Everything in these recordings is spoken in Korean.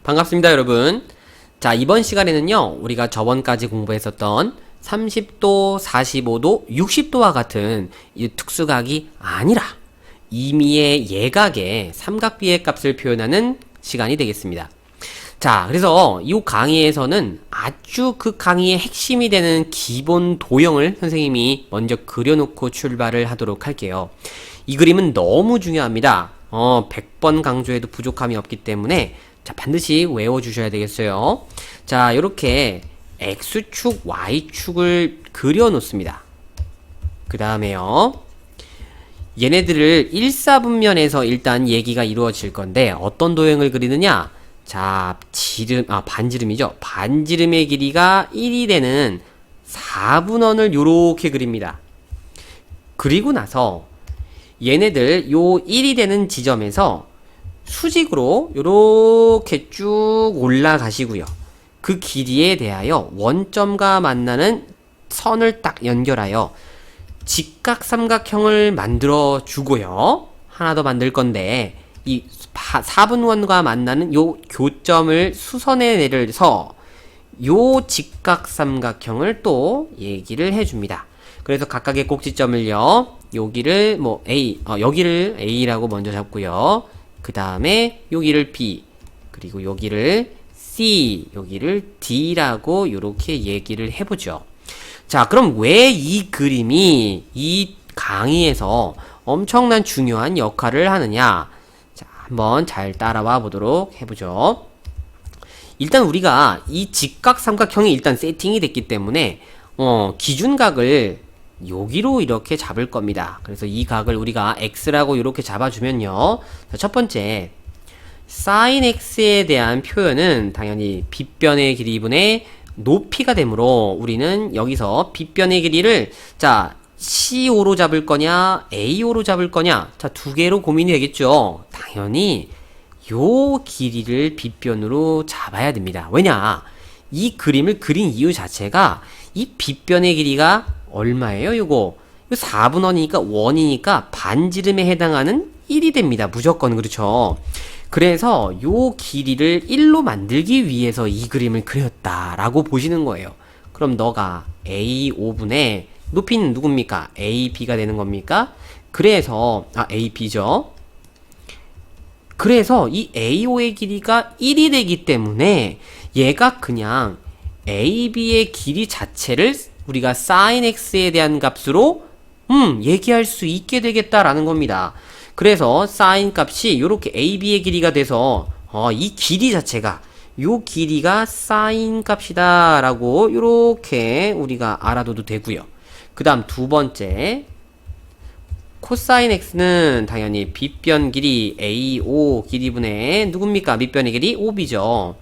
반갑습니다, 여러분. 자, 이번 시간에는요, 우리가 저번까지 공부했었던 30도, 45도, 60도와 같은 이 특수각이 아니라 임의의 예각의 삼각비의 값을 표현하는 시간이 되겠습니다. 자, 그래서 이 강의에서는 아주 그 강의의 핵심이 되는 기본 도형을 선생님이 먼저 그려놓고 출발을 하도록 할게요. 이 그림은 너무 중요합니다. 100번 강조해도 부족함이 없기 때문에 자, 반드시 외워주셔야 되겠어요. 자, 이렇게 X축, Y축을 그려놓습니다. 그 다음에요, 얘네들을 1사분면에서 일단 얘기가 이루어질 건데 어떤 도형을 그리느냐? 자, 반지름이죠. 반지름의 길이가 1이 되는 4분원을 요렇게 그립니다. 그리고 나서 얘네들 요 1이 되는 지점에서 수직으로 요렇게 쭉 올라가시고요. 그 길이에 대하여 원점과 만나는 선을 딱 연결하여 직각삼각형을 만들어 주고요. 하나 더 만들 건데 이 4분원과 만나는 요 교점을 수선에 내려서 요 직각삼각형을 또 얘기를 해줍니다. 그래서 각각의 꼭지점을요, 여기를 뭐 A, 여기를 A라고 먼저 잡고요. 그 다음에 여기를 B, 그리고 여기를 C, 여기를 D라고 이렇게 얘기를 해보죠. 자, 그럼 왜 이 그림이 이 강의에서 엄청난 중요한 역할을 하느냐? 자, 한번 잘 따라와 보도록 해보죠. 일단 우리가 이 직각삼각형이 일단 세팅이 됐기 때문에 기준각을 여기로 이렇게 잡을 겁니다. 그래서 이 각을 우리가 X라고 이렇게 잡아주면요. 자, 첫 번째, sin X에 대한 표현은 당연히 빗변의 길이분의 높이가 되므로 우리는 여기서 빗변의 길이를 자, CO로 잡을 거냐, AO로 잡을 거냐, 자, 두 개로 고민이 되겠죠. 당연히 요 길이를 빗변으로 잡아야 됩니다. 왜냐? 이 그림을 그린 이유 자체가 이 빗변의 길이가 얼마예요? 요거 4분원이니까 원이니까 반지름에 해당하는 1이 됩니다. 무조건. 그렇죠? 그래서 요 길이를 1로 만들기 위해서 이 그림을 그렸다라고 보시는 거예요. 그럼 너가 A5분의 높이는 누굽니까? AB가 되는 겁니까? 그래서 AB죠. 그래서 이 A5의 길이가 1이 되기 때문에 얘가 그냥 AB의 길이 자체를 우리가 sin x에 대한 값으로 얘기할 수 있게 되겠다라는 겁니다. 그래서 sin 값이 이렇게 AB의 길이가 돼서 이 길이 자체가 요 길이가 sin 값이다 라고 이렇게 우리가 알아둬도 되고요. 그 다음 두 번째, 코사인 x는 당연히 빗변 길이 A5 길이분의 누굽니까? 밑변의 길이 5b죠.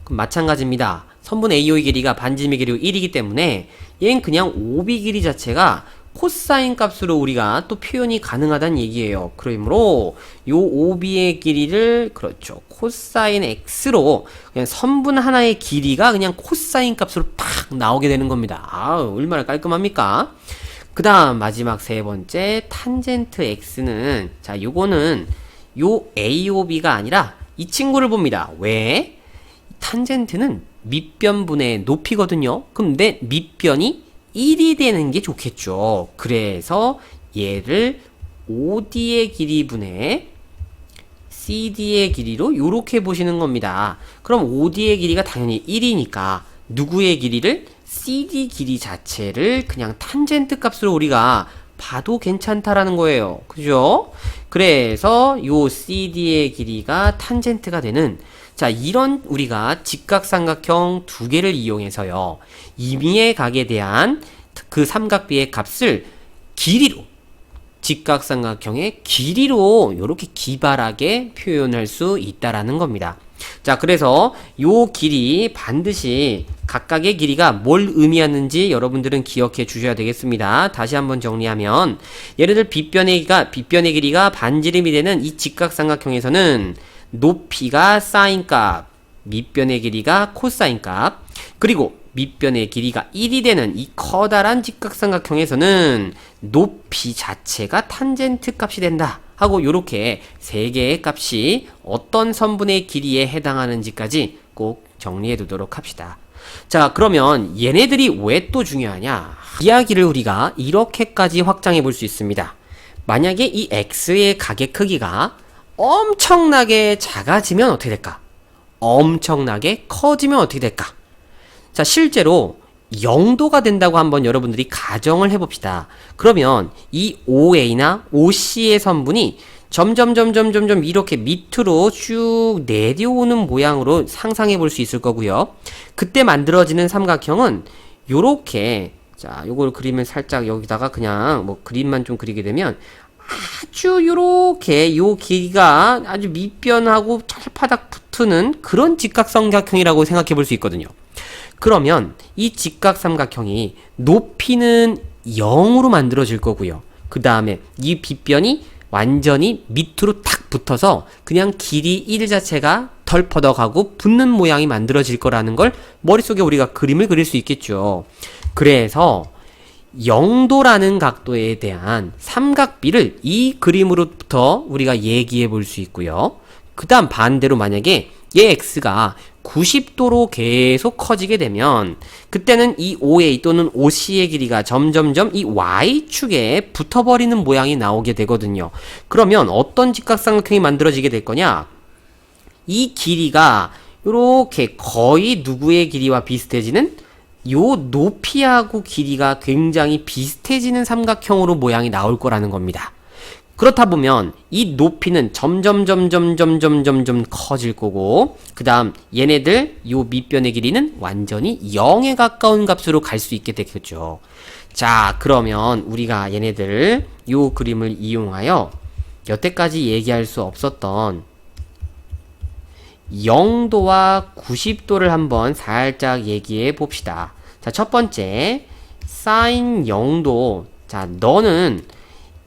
그럼 마찬가지입니다. 선분 AO의 길이가 반지름의 길이로 1이기 때문에 얘는 그냥 OB 길이 자체가 코사인 값으로 우리가 또 표현이 가능하다는 얘기예요. 그러므로 요 OB의 길이를 그렇죠, 코사인 X로 그냥 선분 하나의 길이가 그냥 코사인 값으로 팍 나오게 되는 겁니다. 얼마나 깔끔합니까? 그 다음 마지막 세 번째, 탄젠트 X는 자, 요거는 요 AOB가 아니라 이 친구를 봅니다. 왜? 탄젠트는 밑변분의 높이거든요. 그럼 내 밑변이 1이 되는 게 좋겠죠. 그래서 얘를 OD의 길이분의 CD의 길이로 이렇게 보시는 겁니다. 그럼 OD의 길이가 당연히 1이니까 누구의 길이를? CD 길이 자체를 그냥 탄젠트 값으로 우리가 봐도 괜찮다라는 거예요. 그죠? 그래서 요 CD의 길이가 탄젠트가 되는, 자, 이런 우리가 직각삼각형 두 개를 이용해서요, 임의의 각에 대한 그 삼각비의 값을 길이로, 직각삼각형의 길이로 이렇게 기발하게 표현할 수 있다라는 겁니다. 자, 그래서 요 길이 반드시 각각의 길이가 뭘 의미하는지 여러분들은 기억해 주셔야 되겠습니다. 다시 한번 정리하면, 예를 들어 빗변의 길이가 반지름이 되는 이 직각삼각형에서는 높이가 사인 값, 밑변의 길이가 코사인 값, 그리고 밑변의 길이가 1이 되는 이 커다란 직각삼각형에서는 높이 자체가 탄젠트 값이 된다. 하고 요렇게 세 개의 값이 어떤 선분의 길이에 해당하는지까지 꼭 정리해 두도록 합시다. 자, 그러면 얘네들이 왜 또 중요하냐? 이야기를 우리가 이렇게까지 확장해 볼 수 있습니다. 만약에 이 x의 가계 크기가 엄청나게 작아지면 어떻게 될까? 엄청나게 커지면 어떻게 될까? 자, 실제로 0도가 된다고 한번 여러분들이 가정을 해봅시다. 그러면 이 OA나 OC의 선분이 점점 이렇게 밑으로 쭉 내려오는 모양으로 상상해 볼 수 있을 거고요. 그때 만들어지는 삼각형은 요렇게, 자, 요걸 그림을 살짝 여기다가 그냥 뭐 그림만 좀 그리게 되면 아주 요렇게 요 길이가 아주 밑변하고 철파닥 붙는 그런 직각삼각형이라고 생각해 볼 수 있거든요. 그러면 이 직각삼각형이 높이는 0으로 만들어질 거고요. 그 다음에 이 빗변이 완전히 밑으로 탁 붙어서 그냥 길이 1 자체가 덜 뻗어가고 붙는 모양이 만들어질 거라는 걸 머릿속에 우리가 그림을 그릴 수 있겠죠. 그래서 0도라는 각도에 대한 삼각비를 이 그림으로부터 우리가 얘기해 볼 수 있고요. 그 다음 반대로 만약에 얘 x가 90도로 계속 커지게 되면 그때는 이 OA 또는 OC의 길이가 점점점 이 Y축에 붙어버리는 모양이 나오게 되거든요. 그러면 어떤 직각삼각형이 만들어지게 될 거냐? 이 길이가 이렇게 거의 누구의 길이와 비슷해지는 요 높이하고 길이가 굉장히 비슷해지는 삼각형으로 모양이 나올 거라는 겁니다. 그렇다 보면 이 높이는 점점 커질 거고, 그 다음 얘네들 요 밑변의 길이는 완전히 0에 가까운 값으로 갈 수 있게 되겠죠. 자, 그러면 우리가 얘네들 요 그림을 이용하여 여태까지 얘기할 수 없었던 0도와 90도를 한번 살짝 얘기해 봅시다. 자, 첫 번째 sin 0도. 자, 너는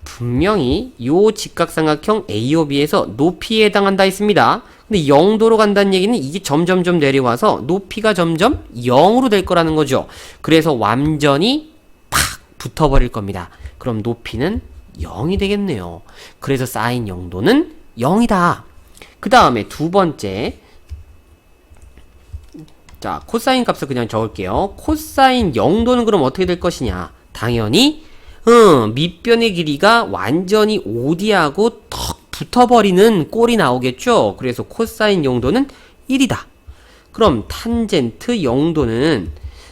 분명히 요 직각삼각형 AOB에서 높이에 해당한다 했습니다. 근데 0도로 간다는 얘기는 이게 점점점 내려와서 높이가 점점 0으로 될 거라는 거죠. 그래서 완전히 팍 붙어버릴 겁니다. 그럼 높이는 0이 되겠네요. 그래서 sin 0도는 0이다. 그 다음에 두 번째, 자, 코사인 값을 그냥 적을게요. 코사인 0도는 그럼 어떻게 될 것이냐? 당연히 밑변의 길이가 완전히 OD하고 턱 붙어버리는 꼴이 나오겠죠. 그래서 코사인 0도는 1이다. 그럼 탄젠트 0도는,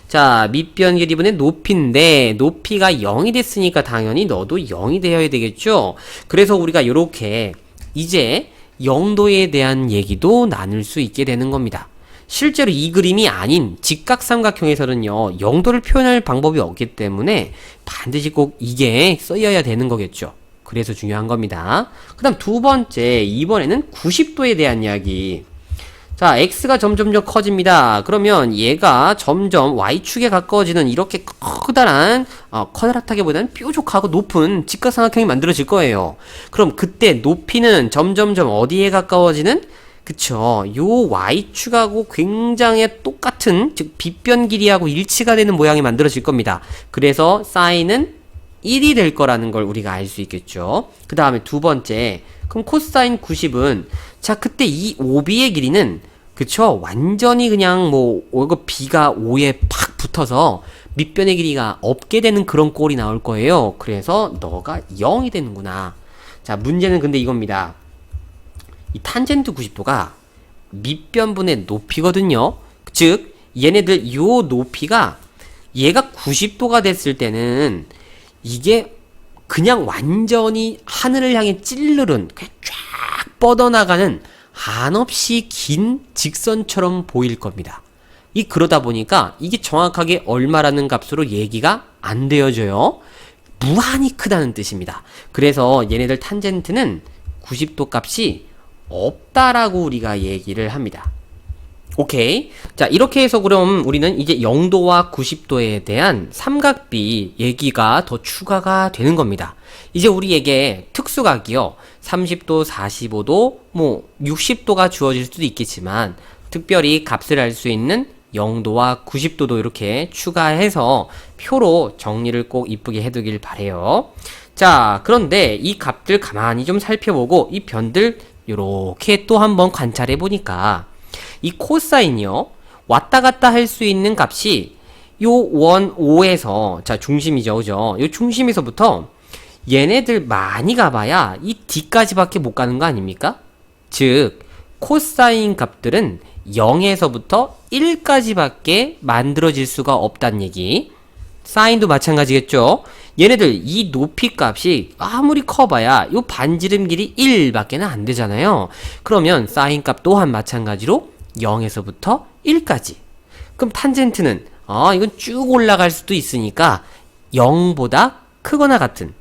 자, 밑변 길이분의 높이인데 높이가 0이 됐으니까 당연히 너도 0이 되어야 되겠죠. 그래서 우리가 이렇게 이제 0도에 대한 얘기도 나눌 수 있게 되는 겁니다. 실제로 이 그림이 아닌 직각삼각형에서는요, 0도를 표현할 방법이 없기 때문에 반드시 꼭 이게 쓰여야 되는 거겠죠. 그래서 중요한 겁니다. 그 다음 두 번째, 이번에는 90도에 대한 이야기. 자, x가 점점점 커집니다. 그러면 얘가 점점 y축에 가까워지는 이렇게 커다란, 커다랗다기보다는 뾰족하고 높은 직각삼각형이 만들어질 거예요. 그럼 그때 높이는 점점점 어디에 가까워지는, 그쵸, 요 y축하고 굉장히 똑같은, 즉 빗변 길이하고 일치가 되는 모양이 만들어질 겁니다. 그래서 사인은 1이 될 거라는 걸 우리가 알 수 있겠죠. 그 다음에 두 번째, 그럼 코사인 90은, 자, 그때 이 OB의 길이는, 그쵸, 완전히 그냥 뭐 이거 B가 O에 팍 붙어서 밑변의 길이가 없게 되는 그런 꼴이 나올 거예요. 그래서 너가 0이 되는구나. 자, 문제는 근데 이겁니다. 이 탄젠트 90도가 밑변분의 높이거든요. 즉 얘네들 요 높이가 얘가 90도가 됐을 때는 이게 그냥 완전히 하늘을 향해 찌르른, 그냥 쫙 뻗어나가는 한없이 긴 직선처럼 보일 겁니다. 그러다 보니까 이게 정확하게 얼마라는 값으로 얘기가 안 되어져요. 무한히 크다는 뜻입니다. 그래서 얘네들 탄젠트는 90도 값이 없다라고 우리가 얘기를 합니다. 오케이. 자, 이렇게 해서 그럼 우리는 이제 0도와 90도에 대한 삼각비 얘기가 더 추가가 되는 겁니다. 이제 우리에게 특수각이요, 30도, 45도, 뭐 60도가 주어질 수도 있겠지만 특별히 값을 알 수 있는 0도와 90도도 이렇게 추가해서 표로 정리를 꼭 이쁘게 해두길 바래요. 자, 그런데 이 값들 가만히 좀 살펴보고 이 변들 요렇게 또 한번 관찰해 보니까 이 코사인이요. 왔다 갔다 할 수 있는 값이 요 원 5에서 자, 중심이죠. 그죠? 요 중심에서부터 얘네들 많이 가봐야 이 D까지밖에 못 가는 거 아닙니까? 즉, 코사인 값들은 0에서부터 1까지밖에 만들어질 수가 없다는 얘기. 사인도 마찬가지겠죠? 얘네들 이 높이 값이 아무리 커봐야 요 반지름 길이 1밖에는 안 되잖아요. 그러면 사인 값 또한 마찬가지로 0에서부터 1까지. 그럼 탄젠트는 이건 쭉 올라갈 수도 있으니까 0보다 크거나 같은.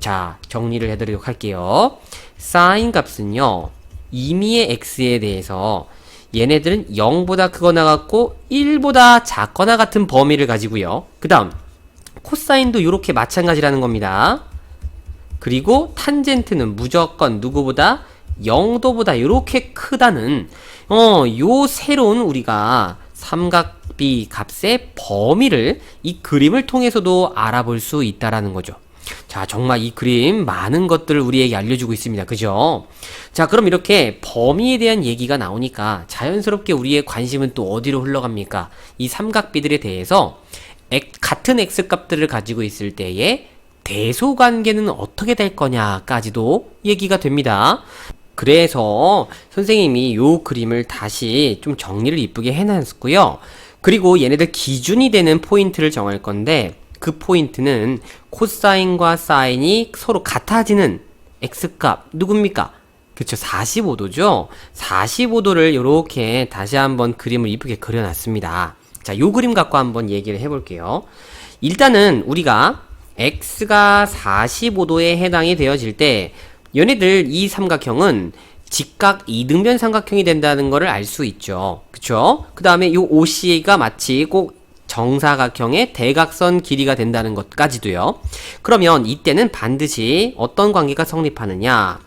자, 정리를 해드리도록 할게요. 사인 값은요, 임의의 x에 대해서 얘네들은 0보다 크거나 같고 1보다 작거나 같은 범위를 가지고요. 그 다음 코사인도 이렇게 마찬가지라는 겁니다. 그리고 탄젠트는 무조건 누구보다 0도보다 이렇게 크다는 요 새로운 우리가 삼각비 값의 범위를 이 그림을 통해서도 알아볼 수 있다라는 거죠. 자, 정말 이 그림 많은 것들을 우리에게 알려주고 있습니다. 그죠? 자, 그럼 이렇게 범위에 대한 얘기가 나오니까 자연스럽게 우리의 관심은 또 어디로 흘러갑니까? 이 삼각비들에 대해서 같은 x값들을 가지고 있을 때의 대소관계는 어떻게 될 거냐까지도 얘기가 됩니다. 그래서 선생님이 요 그림을 다시 좀 정리를 이쁘게 해놨고요. 그리고 얘네들 기준이 되는 포인트를 정할 건데 그 포인트는 코사인과 사인이 서로 같아지는 x값 누굽니까? 그쵸, 45도죠? 45도를 이렇게 다시 한번 그림을 이쁘게 그려놨습니다. 자, 요 그림 갖고 한번 얘기를 해볼게요. 일단은 우리가 x가 45도에 해당이 되어질 때 얘네들 이 삼각형은 직각 이등변 삼각형이 된다는 것을 알 수 있죠. 그쵸? 그 다음에 요 OC가 마치 꼭 정사각형의 대각선 길이가 된다는 것까지도요. 그러면 이때는 반드시 어떤 관계가 성립하느냐?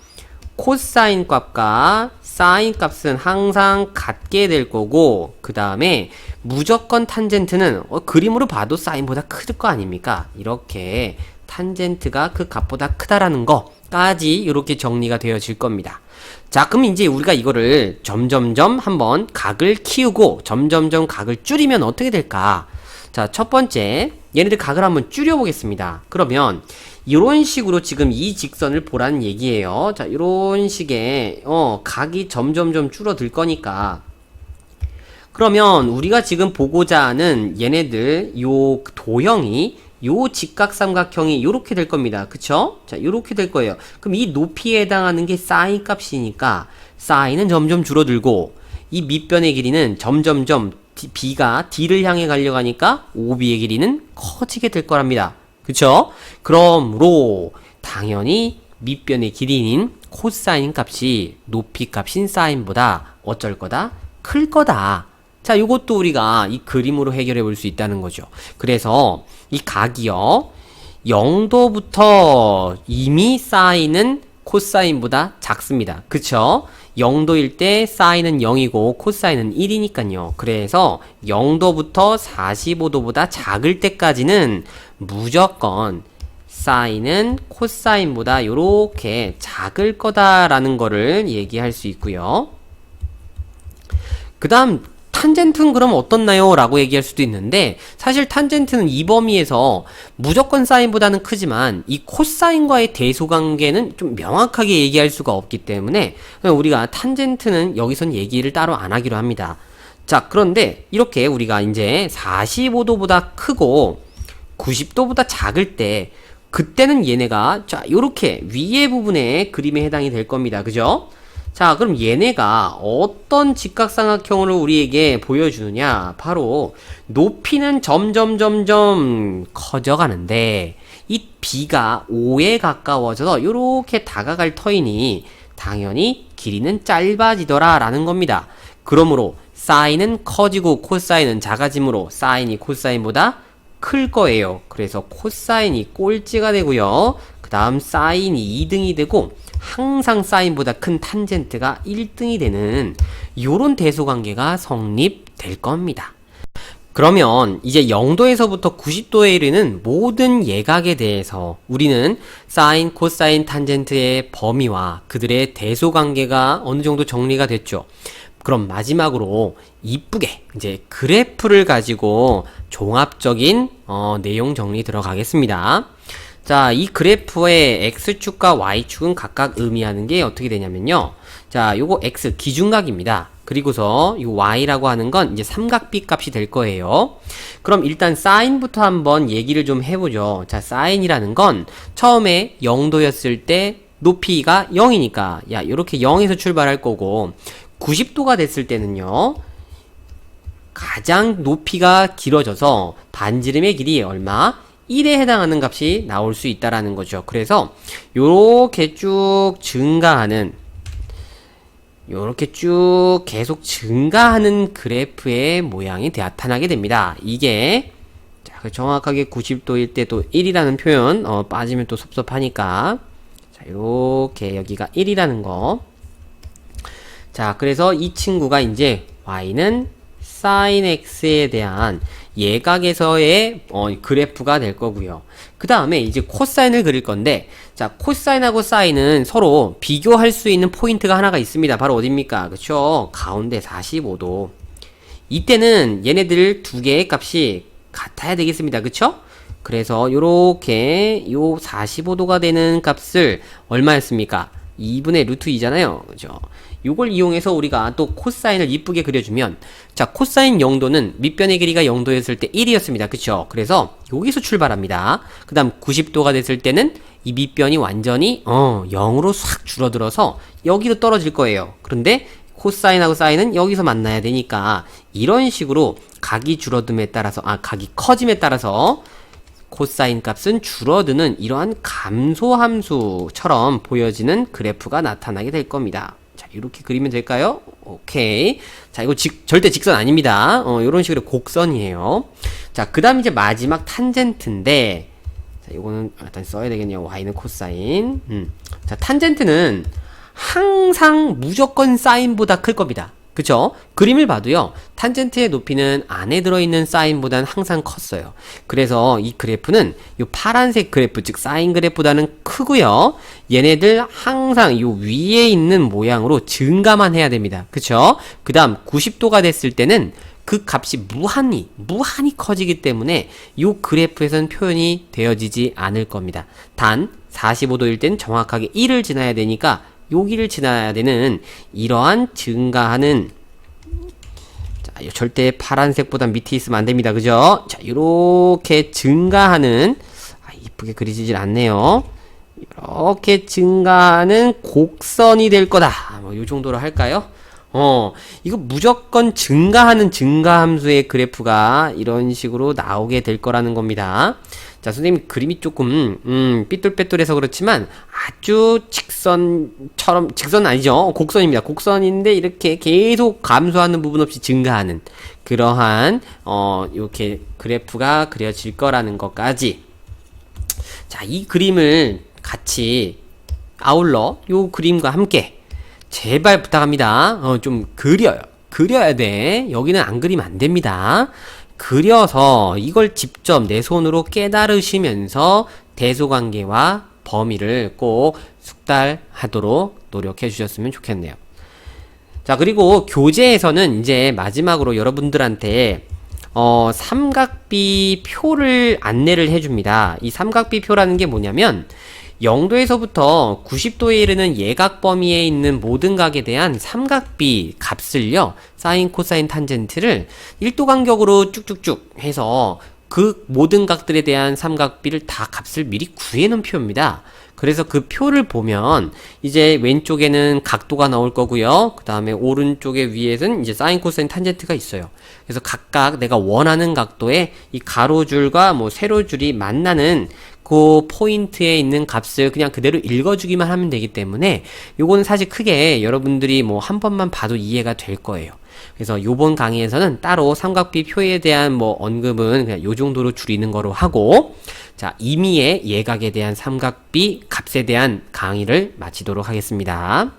코사인 값과 사인 값은 항상 같게 될 거고, 그 다음에 무조건 탄젠트는 그림으로 봐도 사인보다 클 거 아닙니까? 이렇게 탄젠트가 그 값보다 크다라는 거까지 이렇게 정리가 되어질 겁니다. 자, 그럼 이제 우리가 이거를 점점점 한번 각을 키우고 점점점 각을 줄이면 어떻게 될까? 자, 첫 번째 얘네들 각을 한번 줄여보겠습니다. 그러면 이런 식으로 지금 이 직선을 보라는 얘기예요. 자, 이런 식의 각이 점점점 줄어들 거니까 그러면 우리가 지금 보고자 하는 얘네들 요 도형이 요 직각삼각형이 요렇게 될 겁니다. 그쵸? 자, 요렇게 될 거예요. 그럼 이 높이에 해당하는 게 사인 값이니까 사인은 점점 줄어들고 이 밑변의 길이는 점점점 b가 d를 향해 가려가니까 OB의 길이는 커지게 될 거랍니다. 그쵸? 그러므로 당연히 밑변의 길이인 코사인 값이 높이 값인 사인보다 어쩔 거다? 클 거다. 자, 요것도 우리가 이 그림으로 해결해 볼 수 있다는 거죠. 그래서 이 각이요, 0도부터 이미 사인은 코사인보다 작습니다. 그쵸? 0도일 때 사인은 0이고 코사인은 1이니까요. 그래서 0도부터 45도보다 작을 때까지는 무조건 사인은 코사인보다 요렇게 작을 거다라는 거를 얘기할 수 있고요. 그 다음 탄젠트는 그럼 어떻나요? 라고 얘기할 수도 있는데 사실 탄젠트는 이 범위에서 무조건 사인보다는 크지만 이 코사인과의 대소관계는 좀 명확하게 얘기할 수가 없기 때문에 우리가 탄젠트는 여기선 얘기를 따로 안 하기로 합니다. 자, 그런데 이렇게 우리가 이제 45도보다 크고 90도보다 작을 때 그때는 얘네가 자, 요렇게 위에 부분에 그림에 해당이 될 겁니다. 그죠? 자, 그럼 얘네가 어떤 직각삼각형으로 우리에게 보여주느냐? 바로 높이는 점점 커져가는데 이 b가 5에 가까워져서 이렇게 다가갈 터이니 당연히 길이는 짧아지더라 라는 겁니다. 그러므로 사인은 커지고 코사인은 작아지므로 사인이 코사인보다 클 거예요. 그래서 코사인이 꼴찌가 되고요. 그 다음 사인이 2등이 되고 항상 사인보다 큰 탄젠트가 1등이 되는 요런 대소관계가 성립될 겁니다. 그러면 이제 0도에서부터 90도에 이르는 모든 예각에 대해서 우리는 사인, 코사인, 탄젠트의 범위와 그들의 대소 관계가 어느 정도 정리가 됐죠. 그럼 마지막으로 이쁘게 이제 그래프를 가지고 종합적인 내용 정리 들어가겠습니다. 자, 이 그래프의 X축과 Y축은 각각 의미하는 게 어떻게 되냐면요. 자, 요거 X 기준각입니다. 그리고서 이 Y라고 하는 건 이제 삼각비 값이 될 거예요. 그럼 일단 사인부터 한번 얘기를 좀 해보죠. 자, 사인이라는 건 처음에 0도였을 때 높이가 0이니까 야, 요렇게 0에서 출발할 거고 90도가 됐을 때는요. 가장 높이가 길어져서 반지름의 길이 얼마? 1에 해당하는 값이 나올 수 있다라는 거죠. 그래서 요렇게 쭉 증가하는 요렇게 쭉 계속 증가하는 그래프의 모양이 나타나게 됩니다. 이게 자, 정확하게 90도일 때 또 1이라는 표현 빠지면 또 섭섭하니까 자, 요렇게 여기가 1이라는 거. 자, 그래서 이 친구가 이제 y는 sin x에 대한 예각에서의 그래프가 될 거고요. 그 다음에 이제 코사인을 그릴 건데, 자, 코사인하고 사인은 서로 비교할 수 있는 포인트가 하나가 있습니다. 바로 어딥니까? 그쵸? 가운데 45도. 이때는 얘네들 두 개의 값이 같아야 되겠습니다. 그쵸? 그래서 요렇게 요 45도가 되는 값을 얼마였습니까? 2분의 루트 2잖아요. 그죠? 요걸 이용해서 우리가 또 코사인을 이쁘게 그려주면, 자, 코사인 0도는 밑변의 길이가 0도였을 때 1이었습니다. 그쵸? 그래서 여기서 출발합니다. 그 다음 90도가 됐을 때는 이 밑변이 완전히 0으로 싹 줄어들어서 여기로 떨어질 거예요. 그런데 코사인하고 사인은 여기서 만나야 되니까 이런 식으로 각이 줄어듦에 따라서 각이 커짐에 따라서 코사인 값은 줄어드는 이러한 감소함수처럼 보여지는 그래프가 나타나게 될 겁니다. 자, 이렇게 그리면 될까요? 오케이. 자, 이거 절대 직선 아닙니다. 이런 식으로 곡선이에요. 자, 그 다음 이제 마지막 탄젠트인데, 자, 이거는 일단 써야 되겠네요. y는 코사인. 자, 탄젠트는 항상 무조건 사인보다 클 겁니다. 그쵸? 그림을 봐도요, 탄젠트의 높이는 안에 들어있는 사인보다는 항상 컸어요. 그래서 이 그래프는 이 파란색 그래프, 즉 사인 그래프보다는 크고요. 얘네들 항상 이 위에 있는 모양으로 증가만 해야 됩니다. 그쵸? 그 다음 90도가 됐을 때는 그 값이 무한히 커지기 때문에 이 그래프에서는 표현이 되어지지 않을 겁니다. 단 45도일 땐 정확하게 1을 지나야 되니까 여기를 지나야 되는 이러한 증가하는, 자, 절대 파란색보다 밑에 있으면 안 됩니다. 그죠? 자, 이렇게 증가하는, 이쁘게 그리지질 않네요. 이렇게 증가하는 곡선이 될 거다. 뭐, 요 정도로 할까요? 이거 무조건 증가하는 증가함수의 그래프가 이런 식으로 나오게 될 거라는 겁니다. 자, 선생님 그림이 조금 삐뚤빼뚤해서 그렇지만 아주 직선처럼, 직선은 아니죠. 곡선입니다. 곡선인데 이렇게 계속 감소하는 부분 없이 증가하는 그러한 이렇게 그래프가 그려질 거라는 것까지. 자, 이 그림을 같이 아울러 요 그림과 함께 제발 부탁합니다. 좀 그려야 돼. 여기는 안 그리면 안 됩니다. 그려서 이걸 직접 내 손으로 깨달으시면서 대소관계와 범위를 꼭 숙달하도록 노력해 주셨으면 좋겠네요. 자, 그리고 교재에서는 이제 마지막으로 여러분들한테 삼각비 표를 안내를 해줍니다. 이 삼각비 표라는 게 뭐냐면 0도에서부터 90도에 이르는 예각 범위에 있는 모든 각에 대한 삼각비 값을요, 사인, 코사인, 탄젠트를 1도 간격으로 쭉쭉쭉 해서 그 모든 각들에 대한 삼각비를 다 값을 미리 구해놓은 표입니다. 그래서 그 표를 보면 이제 왼쪽에는 각도가 나올 거고요. 그 다음에 오른쪽에 위에는 이제 사인, 코사인, 탄젠트가 있어요. 그래서 각각 내가 원하는 각도에 이 가로줄과 뭐 세로줄이 만나는 그 포인트에 있는 값을 그냥 그대로 읽어주기만 하면 되기 때문에 요거는 사실 크게 여러분들이 뭐 한 번만 봐도 이해가 될 거예요. 그래서 요번 강의에서는 따로 삼각비 표에 대한 뭐 언급은 그냥 요 정도로 줄이는 거로 하고, 자, 임의의 예각에 대한 삼각비 값에 대한 강의를 마치도록 하겠습니다.